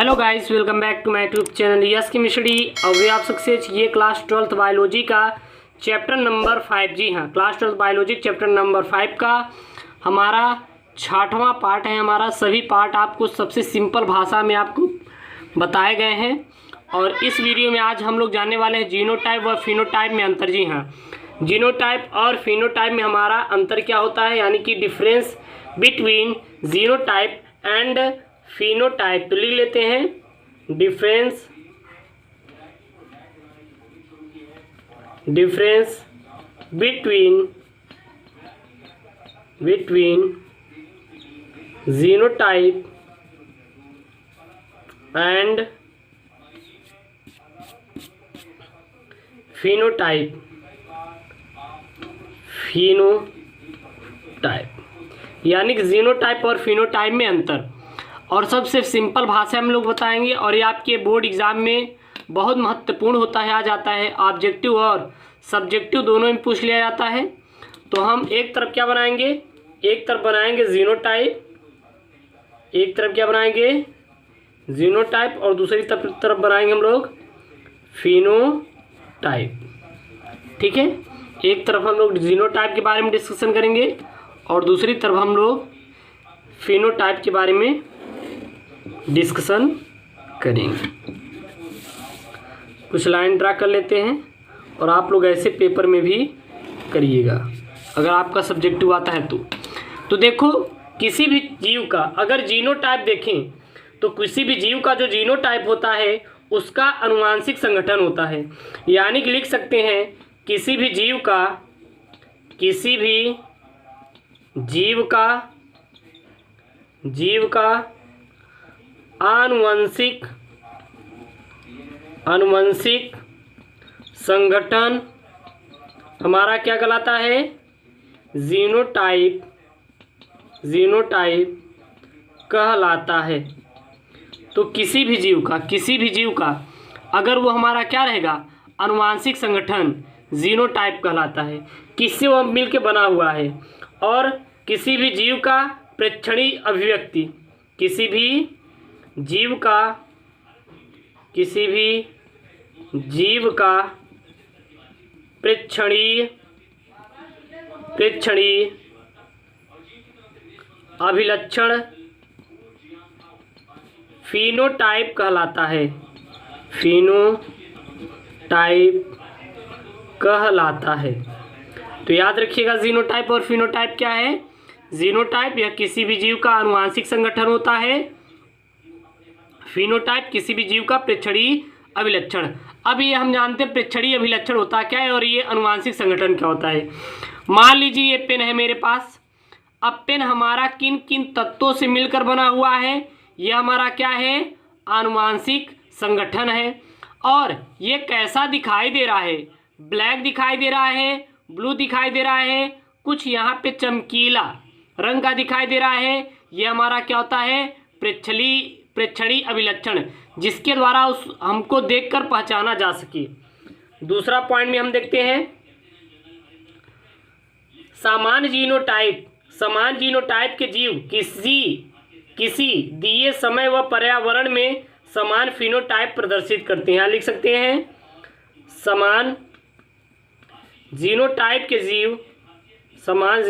Hello guys, welcome back to my YouTube channel Yes Chemistry. अभी आप success ये class 12th biology का chapter number 5, जी हाँ, class 12th biology chapter number 5 का हमारा 6वां पार्ट है। हमारा सभी पार्ट आपको सबसे सिंपल भाषा में आपको बताए गए हैं और इस वीडियो में आज हम लोग जानने वाले हैं जीनोटाइप व फिनोटाइप में अंतर। जी हाँ, जीनोटाइप और फिनोटाइप में हमारा अंतर क्या होता है, यानी कि difference between genotype and phenotype. तो लिख लेते हैं difference between genotype and phenotype. यानी कि जीनोटाइप और फिनोटाइप में अंतर। और सबसे सिंपल भाषा हम लोग बताएंगे और ये आपके बोर्ड एग्जाम में बहुत महत्वपूर्ण होता है, आ जाता है। ऑब्जेक्टिव और सब्जेक्टिव दोनों में पूछ लिया जाता है। तो हम एक तरफ क्या बनाएंगे, एक तरफ बनाएंगे जीनोटाइप, एक तरफ क्या बनाएंगे जीनोटाइप और दूसरी तरफ बनाएंगे हम लोग फिनोटाइप। ठीक है, एक तरफ हम लोग जीनोटाइप के बारे में डिस्कशन करेंगे और दूसरी तरफ हम लोग फिनोटाइप के बारे में डिस्कशन करेंगे। कुछ लाइन ड्रा कर लेते हैं और आप लोग ऐसे पेपर में भी करिएगा अगर आपका सब्जेक्टिव आता है तो देखो, किसी भी जीव का अगर जीनोटाइप देखें तो किसी भी जीव का जो जीनोटाइप होता है उसका आनुवंशिक संगठन होता है। यानी कि लिख सकते हैं किसी भी जीव का आनुवंशिक संगठन हमारा क्या कहलाता है, जीनोटाइप कहलाता है। तो किसी भी जीव का अगर वो हमारा क्या रहेगा, आनुवंशिक संगठन जीनोटाइप कहलाता है। किससे वो मिलके बना हुआ है। और किसी भी जीव का प्रेक्षणीय अभिव्यक्ति, किसी भी जीव का प्रेक्षणीय अभिलक्षण फिनोटाइप कहलाता है। तो याद रखिएगा जीनोटाइप और फिनोटाइप क्या है। जीनोटाइप यह किसी भी जीव का आनुवंशिक संगठन होता है। फिनोटाइप किसी भी जीव का प्रेक्षणीय अभिलक्षण। अब ये हम जानते हैं प्रेक्षणीय अभिलक्षण होता क्या है और ये आनुवंशिक संगठन क्या होता है। मान लीजिए ये पेन है मेरे पास। अब पेन हमारा किन किन तत्वों से मिलकर बना हुआ है, यह हमारा क्या है, आनुवंशिक संगठन है। और ये कैसा दिखाई दे रहा है, ब्लैक दिखाई दे रहा है, ब्लू दिखाई दे रहा है, कुछ यहाँ पे चमकीला रंग का दिखाई दे रहा है। ये हमारा क्या होता है, प्रेक्षणीय अभिलक्षण, जिसके द्वारा उस हमको देखकर पहचाना जा सके। दूसरा पॉइंट में हम देखते हैं समान जीनोटाइप के जीव किसी दिए समय व पर्यावरण में समान फिनोटाइप प्रदर्शित करते हैं। यहाँ लिख सकते हैं समान जीनोटाइप के जीव समान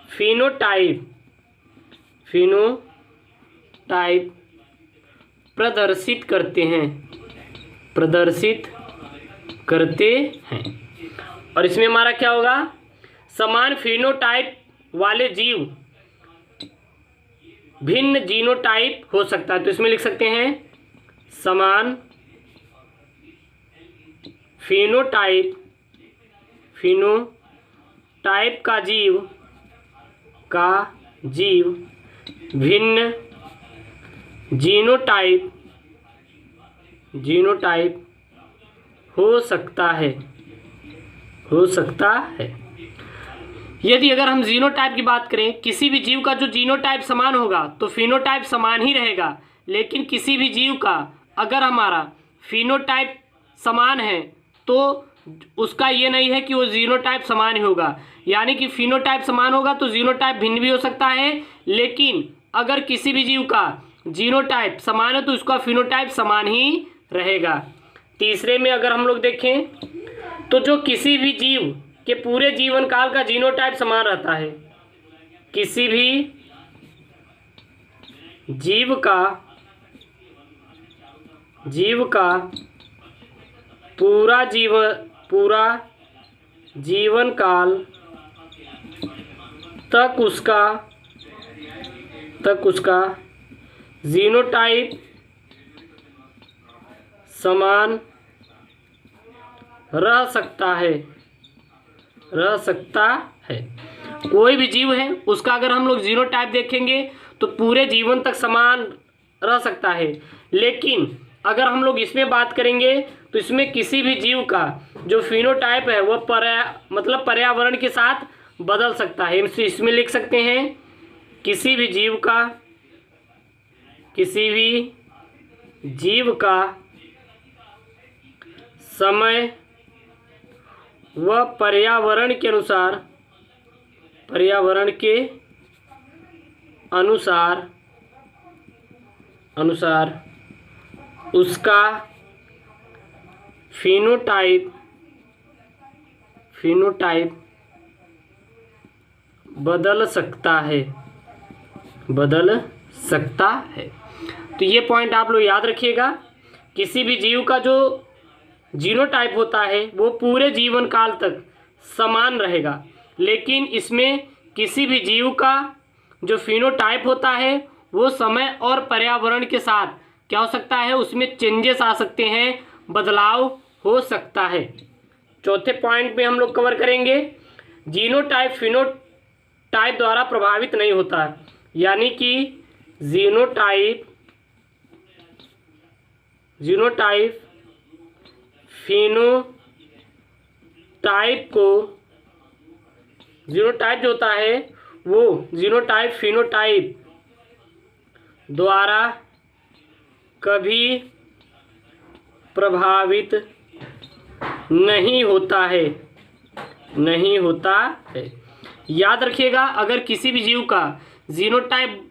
फिनोटाइप प्रदर्शित करते हैं। और इसमें हमारा क्या होगा, समान फिनोटाइप वाले जीव भिन्न जीनोटाइप हो सकता है। तो इसमें लिख सकते हैं समान फिनोटाइप का जीव भिन्न जीनोटाइप हो सकता है। यदि अगर हम जीनोटाइप की बात करें, किसी भी जीव का जो जीनोटाइप समान होगा तो फिनोटाइप समान ही रहेगा। लेकिन किसी भी जीव का अगर हमारा फिनोटाइप समान है तो उसका ये नहीं है कि वो जीनोटाइप समान ही होगा, यानी कि फिनोटाइप समान होगा तो जीनोटाइप भिन्न भी हो सकता है, लेकिन अगर किसी भी जीव का जीनोटाइप समान है तो उसका फिनोटाइप समान ही रहेगा। तीसरे में अगर हम लोग देखें तो जो किसी भी जीव के पूरे जीवन काल का जीनोटाइप समान रहता है, किसी भी जीव का पूरा जीवन काल तक उसका जीनोटाइप समान रह सकता है। कोई भी जीव है उसका अगर हम लोग जीनोटाइप देखेंगे तो पूरे जीवन तक समान रह सकता है, लेकिन अगर हम लोग इसमें बात करेंगे तो इसमें किसी भी जीव का जो फिनोटाइप है वह पर्यावरण के साथ बदल सकता है। इसमें लिख सकते हैं किसी भी जीव का समय व पर्यावरण के अनुसार उसका फिनोटाइप बदल सकता है। तो ये पॉइंट आप लोग याद रखिएगा। किसी भी जीव का जो जीनोटाइप होता है वो पूरे जीवन काल तक समान रहेगा, लेकिन इसमें किसी भी जीव का जो फिनोटाइप होता है वो समय और पर्यावरण के साथ क्या हो सकता है, उसमें चेंजेस आ सकते हैं, बदलाव हो सकता है। चौथे पॉइंट में हम लोग कवर करेंगे जीनोटाइप फिनोटाइप द्वारा प्रभावित नहीं होता, यानी कि जीनोटाइप जीनोटाइप जो होता है वो जीनोटाइप फिनोटाइप द्वारा कभी प्रभावित नहीं होता है। याद रखिएगा, अगर किसी भी जीव का जीनोटाइप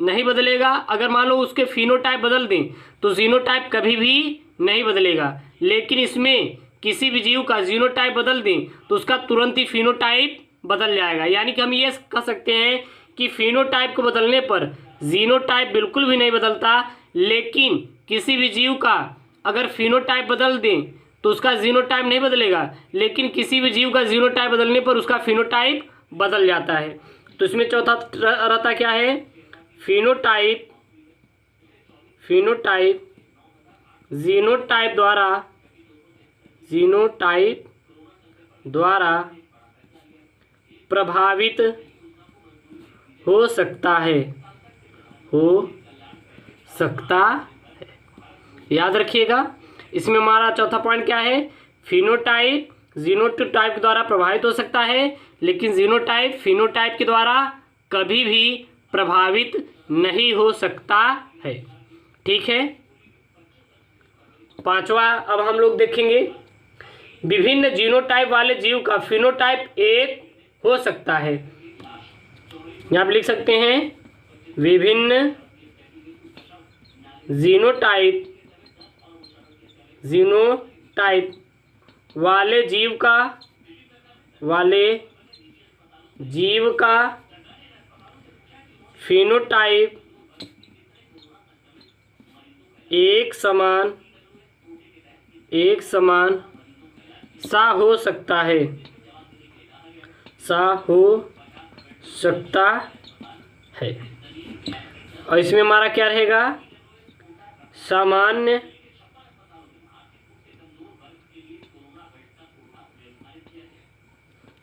नहीं बदलेगा, अगर मान लो उसके फिनोटाइप बदल दें तो जीनोटाइप कभी भी नहीं बदलेगा, लेकिन इसमें किसी भी जीव का जीनोटाइप बदल दें तो उसका तुरंत ही फिनोटाइप बदल जाएगा। यानी कि हम ये कह सकते हैं कि फिनोटाइप को बदलने पर जीनोटाइप बिल्कुल भी नहीं बदलता, लेकिन किसी भी जीव का अगर फिनोटाइप बदल दें तो उसका जीनोटाइप नहीं बदलेगा, लेकिन किसी भी जीव का जीनोटाइप बदलने पर उसका फिनोटाइप बदल जाता है। तो इसमें चौथा रहता क्या है, फिनोटाइप जीनोटाइप द्वारा प्रभावित हो सकता है। याद रखिएगा, इसमें हमारा चौथा पॉइंट क्या है, फिनोटाइप जीनोटाइप के द्वारा प्रभावित हो सकता है, लेकिन जीनोटाइप फिनोटाइप के द्वारा कभी भी प्रभावित नहीं हो सकता है। ठीक है। पांचवा अब हम लोग देखेंगे विभिन्न जीनोटाइप वाले जीव का फिनोटाइप एक हो सकता है। यहाँ पे लिख सकते हैं विभिन्न जीनोटाइप वाले जीव का फिनोटाइप एक समान सा हो सकता है। और इसमें हमारा क्या रहेगा,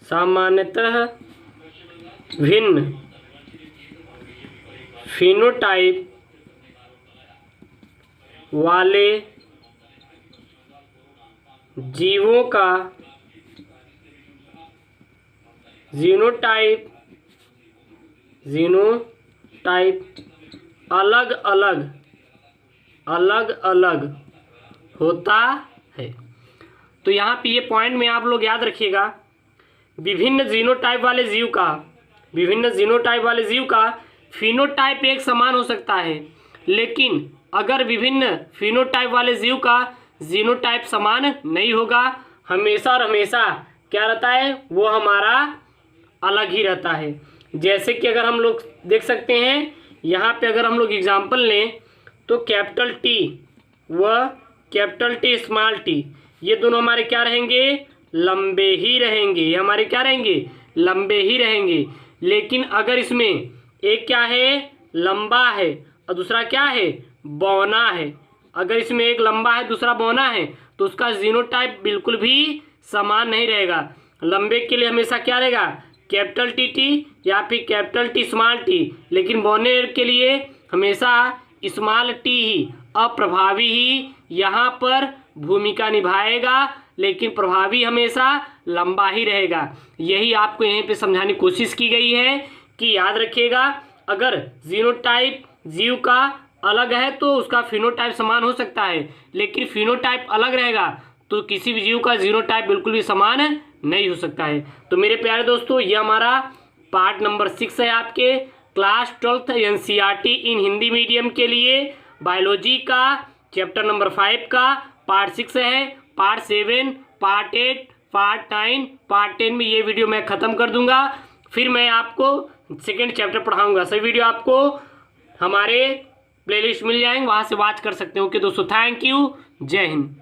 सामान्यतः भिन्न फिनोटाइप वाले जीवों का जीनोटाइप अलग अलग होता है। तो यहाँ पे ये पॉइंट में आप लोग याद रखिएगा, विभिन्न जीनोटाइप वाले जीव का फिनोटाइप एक समान हो सकता है, लेकिन अगर विभिन्न फिनोटाइप वाले जीव का जीनोटाइप समान नहीं होगा, हमेशा और हमेशा क्या रहता है, वो हमारा अलग ही रहता है। जैसे कि अगर हम लोग देख सकते हैं यहाँ पे, अगर हम लोग एग्जाम्पल लें तो कैपिटल टी व कैपिटल टी स्मॉल टी, ये दोनों हमारे क्या रहेंगे, लंबे ही रहेंगे। ये हमारे क्या रहेंगे, लंबे ही रहेंगे। लेकिन अगर इसमें एक क्या है, लंबा है और दूसरा क्या है, बौना है, अगर इसमें एक लंबा है दूसरा बौना है तो उसका जीनोटाइप बिल्कुल भी समान नहीं रहेगा। लंबे के लिए हमेशा क्या रहेगा, कैपिटल टी या फिर कैपिटल टी स्मॉल टी, लेकिन बौने के लिए हमेशा स्मॉल टी ही अप्रभावी ही यहाँ पर भूमिका निभाएगा, लेकिन प्रभावी हमेशा लंबा ही रहेगा। यही आपको यहीं पे समझाने की कोशिश की गई है कि याद रखिएगा, अगर जीनोटाइप जीव का अलग है तो उसका फिनोटाइप समान हो सकता है, लेकिन फिनोटाइप अलग रहेगा तो किसी भी जीव का जीनोटाइप बिल्कुल भी समान नहीं हो सकता है। तो मेरे प्यारे दोस्तों, ये हमारा पार्ट नंबर 6 है आपके क्लास 12th NCERT इन हिंदी मीडियम के लिए। बायोलॉजी का चैप्टर नंबर 5 का पार्ट 6 है। पार्ट 7, पार्ट 8, पार्ट 9, पार्ट 10 में ये वीडियो मैं ख़त्म कर दूंगा। फिर मैं आपको सेकेंड चैप्टर पढ़ाऊंगा। सभी वीडियो आपको हमारे प्लेलिस्ट मिल जाएंगे, वहाँ से वॉच कर सकते हो। ओके दोस्तों, थैंक यू, जय हिंद।